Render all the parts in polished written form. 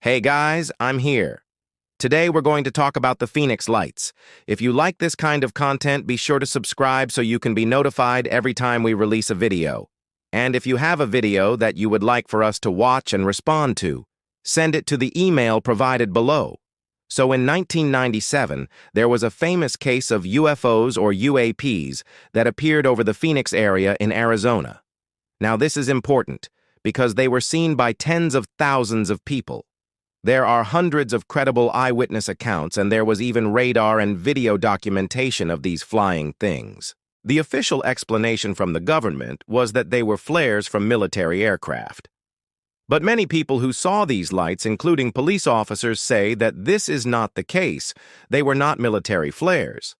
Hey guys, I'm here. Today we're going to talk about the Phoenix Lights. If you like this kind of content, be sure to subscribe so you can be notified every time we release a video. And if you have a video that you would like for us to watch and respond to, send it to the email provided below. So in 1997, there was a famous case of UFOs or UAPs that appeared over the Phoenix area in Arizona. Now this is important because they were seen by tens of thousands of people. There are hundreds of credible eyewitness accounts, and there was even radar and video documentation of these flying things. The official explanation from the government was that they were flares from military aircraft. But many people who saw these lights, including police officers, say that this is not the case. They were not military flares.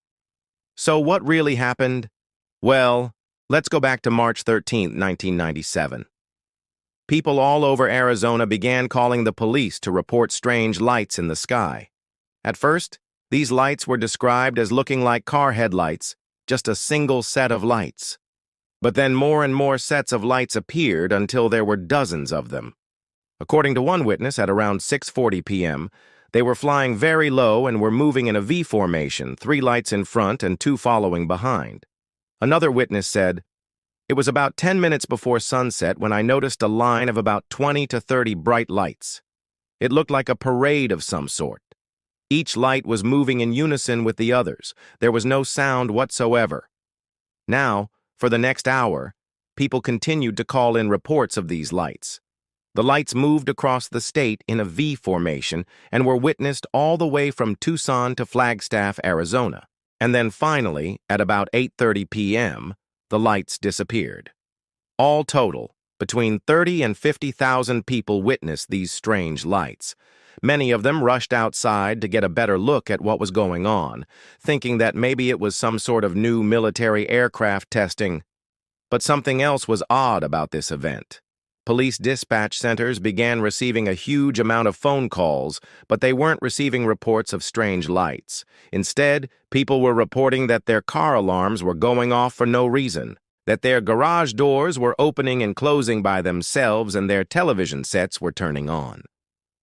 So what really happened? Well, let's go back to March 13, 1997. People all over Arizona began calling the police to report strange lights in the sky. At first, these lights were described as looking like car headlights, just a single set of lights. But then more and more sets of lights appeared until there were dozens of them. According to one witness, at around 6:40 p.m., they were flying very low and were moving in a V formation, 3 lights in front and 2 following behind. Another witness said, "It was about 10 minutes before sunset when I noticed a line of about 20 to 30 bright lights. It looked like a parade of some sort. Each light was moving in unison with the others. There was no sound whatsoever." Now, for the next hour, people continued to call in reports of these lights. The lights moved across the state in a V formation and were witnessed all the way from Tucson to Flagstaff, Arizona. And then finally, at about 8:30 p.m., the lights disappeared. All total, between 30 and 50,000 people witnessed these strange lights. Many of them rushed outside to get a better look at what was going on, thinking that maybe it was some sort of new military aircraft testing. But something else was odd about this event. Police dispatch centers began receiving a huge amount of phone calls, but they weren't receiving reports of strange lights. Instead, people were reporting that their car alarms were going off for no reason, that their garage doors were opening and closing by themselves, and their television sets were turning on.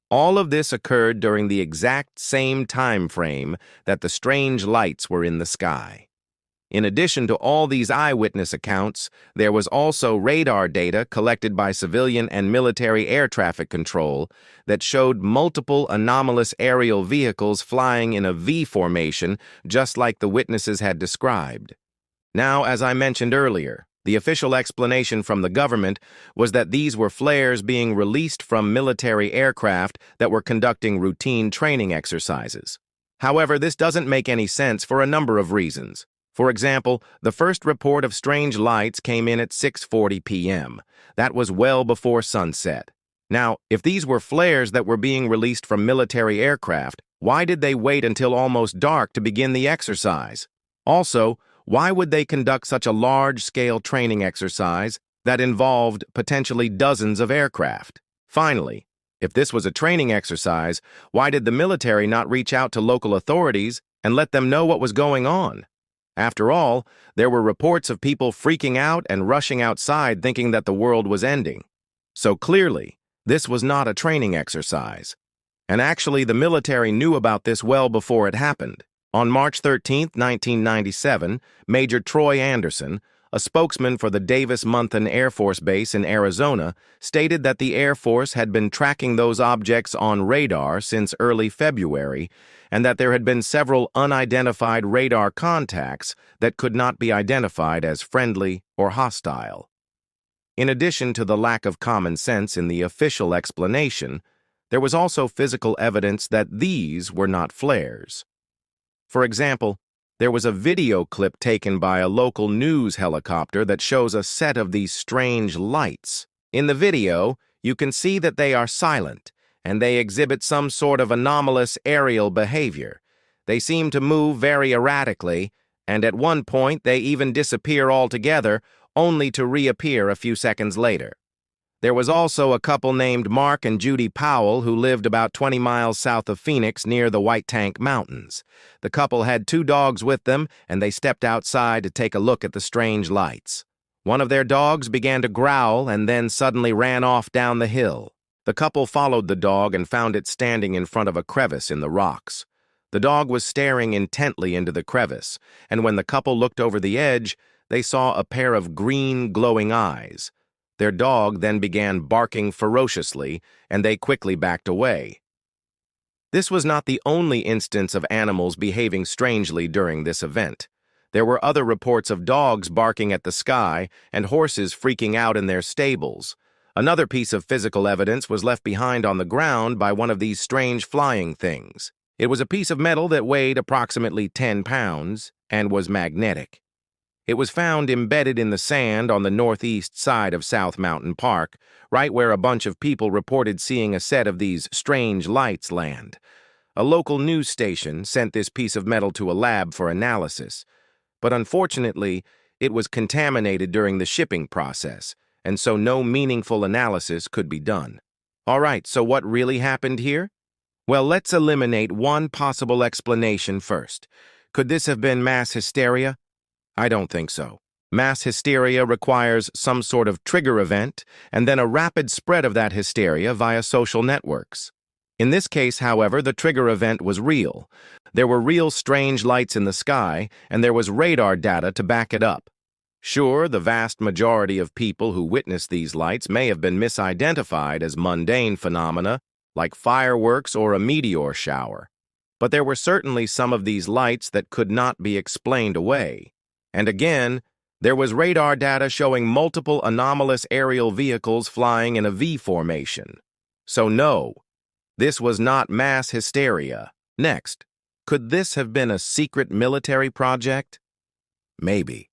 All of this occurred during the exact same time frame that the strange lights were in the sky. In addition to all these eyewitness accounts, there was also radar data collected by civilian and military air traffic control that showed multiple anomalous aerial vehicles flying in a V formation, just like the witnesses had described. Now, as I mentioned earlier, the official explanation from the government was that these were flares being released from military aircraft that were conducting routine training exercises. However, this doesn't make any sense for a number of reasons. For example, the first report of strange lights came in at 6:40 p.m. That was well before sunset. Now, if these were flares that were being released from military aircraft, why did they wait until almost dark to begin the exercise? Also, why would they conduct such a large-scale training exercise that involved potentially dozens of aircraft? Finally, if this was a training exercise, why did the military not reach out to local authorities and let them know what was going on? After all, there were reports of people freaking out and rushing outside thinking that the world was ending. So clearly, this was not a training exercise. And actually, the military knew about this well before it happened. On March 13, 1997, Major Troy Anderson, a spokesman for the Davis-Monthan Air Force Base in Arizona, stated that the Air Force had been tracking those objects on radar since early February, and that there had been several unidentified radar contacts that could not be identified as friendly or hostile. In addition to the lack of common sense in the official explanation, there was also physical evidence that these were not flares. For example, there was a video clip taken by a local news helicopter that shows a set of these strange lights. In the video, you can see that they are silent, and they exhibit some sort of anomalous aerial behavior. They seem to move very erratically, and at one point they even disappear altogether, only to reappear a few seconds later. There was also a couple named Mark and Judy Powell who lived about 20 miles south of Phoenix near the White Tank Mountains. The couple had 2 dogs with them, and they stepped outside to take a look at the strange lights. One of their dogs began to growl and then suddenly ran off down the hill. The couple followed the dog and found it standing in front of a crevice in the rocks. The dog was staring intently into the crevice, and when the couple looked over the edge, they saw a pair of green, glowing eyes. Their dog then began barking ferociously, and they quickly backed away. This was not the only instance of animals behaving strangely during this event. There were other reports of dogs barking at the sky and horses freaking out in their stables. Another piece of physical evidence was left behind on the ground by one of these strange flying things. It was a piece of metal that weighed approximately 10 pounds and was magnetic. It was found embedded in the sand on the northeast side of South Mountain Park, right where a bunch of people reported seeing a set of these strange lights land. A local news station sent this piece of metal to a lab for analysis, but unfortunately, it was contaminated during the shipping process, and so no meaningful analysis could be done. All right, so what really happened here? Well, let's eliminate one possible explanation first. Could this have been mass hysteria? I don't think so. Mass hysteria requires some sort of trigger event and then a rapid spread of that hysteria via social networks. In this case, however, the trigger event was real. There were real strange lights in the sky, and there was radar data to back it up. Sure, the vast majority of people who witnessed these lights may have been misidentified as mundane phenomena, like fireworks or a meteor shower. But there were certainly some of these lights that could not be explained away. And again, there was radar data showing multiple anomalous aerial vehicles flying in a V formation. So no, this was not mass hysteria. Next, could this have been a secret military project? Maybe.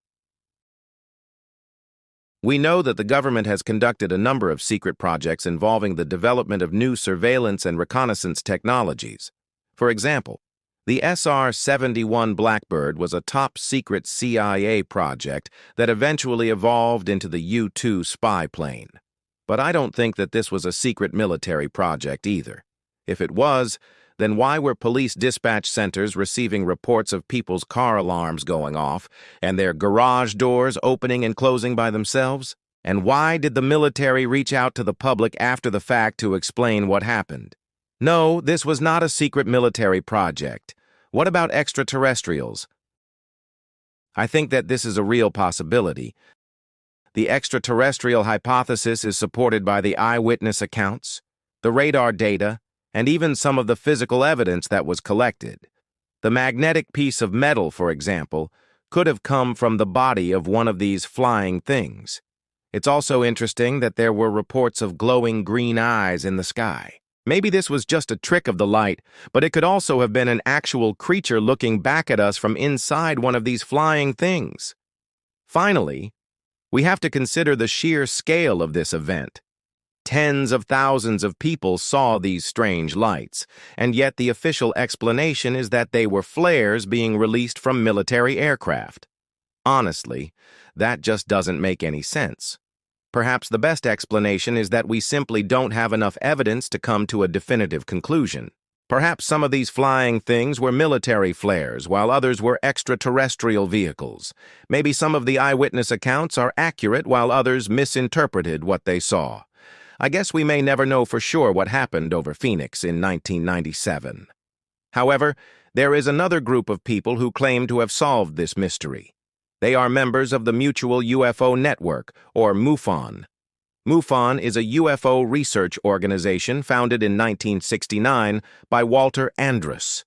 We know that the government has conducted a number of secret projects involving the development of new surveillance and reconnaissance technologies. For example, the SR-71 Blackbird was a top-secret CIA project that eventually evolved into the U-2 spy plane. But I don't think that this was a secret military project either. If it was, then why were police dispatch centers receiving reports of people's car alarms going off and their garage doors opening and closing by themselves? And why did the military reach out to the public after the fact to explain what happened? No, this was not a secret military project. What about extraterrestrials? I think that this is a real possibility. The extraterrestrial hypothesis is supported by the eyewitness accounts, the radar data, and even some of the physical evidence that was collected. The magnetic piece of metal, for example, could have come from the body of one of these flying things. It's also interesting that there were reports of glowing green eyes in the sky. Maybe this was just a trick of the light, but it could also have been an actual creature looking back at us from inside one of these flying things. Finally, we have to consider the sheer scale of this event. Tens of thousands of people saw these strange lights, and yet the official explanation is that they were flares being released from military aircraft. Honestly, that just doesn't make any sense. Perhaps the best explanation is that we simply don't have enough evidence to come to a definitive conclusion. Perhaps some of these flying things were military flares, while others were extraterrestrial vehicles. Maybe some of the eyewitness accounts are accurate, while others misinterpreted what they saw. I guess we may never know for sure what happened over Phoenix in 1997. However, there is another group of people who claim to have solved this mystery. They are members of the Mutual UFO Network, or MUFON. MUFON is a UFO research organization founded in 1969 by Walter Andrus.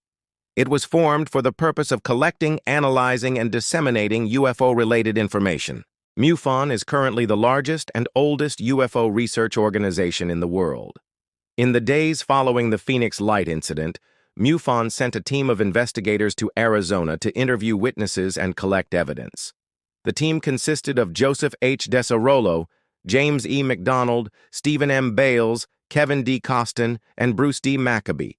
It was formed for the purpose of collecting, analyzing, and disseminating UFO-related information. MUFON is currently the largest and oldest UFO research organization in the world. In the days following the Phoenix Light incident, MUFON sent a team of investigators to Arizona to interview witnesses and collect evidence. The team consisted of Joseph H. Desarollo, James E. McDonald, Stephen M. Bales, Kevin D. Costin, and Bruce D. Maccabee.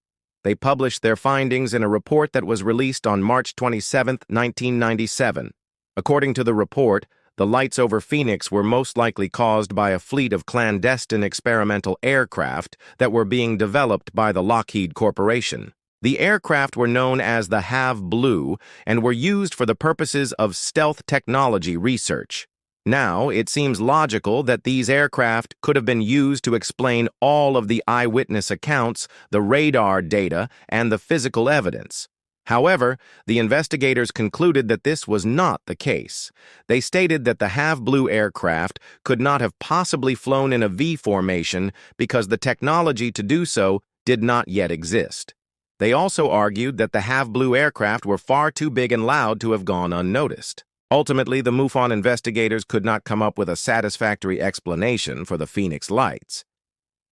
They published their findings in a report that was released on March 27, 1997. According to the report, the lights over Phoenix were most likely caused by a fleet of clandestine experimental aircraft that were being developed by the Lockheed Corporation. The aircraft were known as the Have Blue and were used for the purposes of stealth technology research. Now, it seems logical that these aircraft could have been used to explain all of the eyewitness accounts, the radar data, and the physical evidence. However, the investigators concluded that this was not the case. They stated that the half-blue aircraft could not have possibly flown in a V formation because the technology to do so did not yet exist. They also argued that the half-blue aircraft were far too big and loud to have gone unnoticed. Ultimately, the MUFON investigators could not come up with a satisfactory explanation for the Phoenix Lights.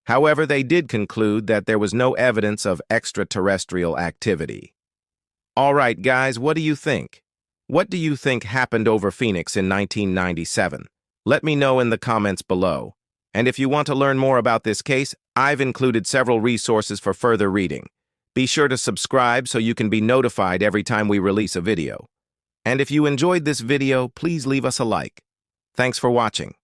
However, they did conclude that there was no evidence of extraterrestrial activity. All right, guys, what do you think? What do you think happened over Phoenix in 1997? Let me know in the comments below. And if you want to learn more about this case, I've included several resources for further reading. Be sure to subscribe so you can be notified every time we release a video. And if you enjoyed this video, please leave us a like. Thanks for watching.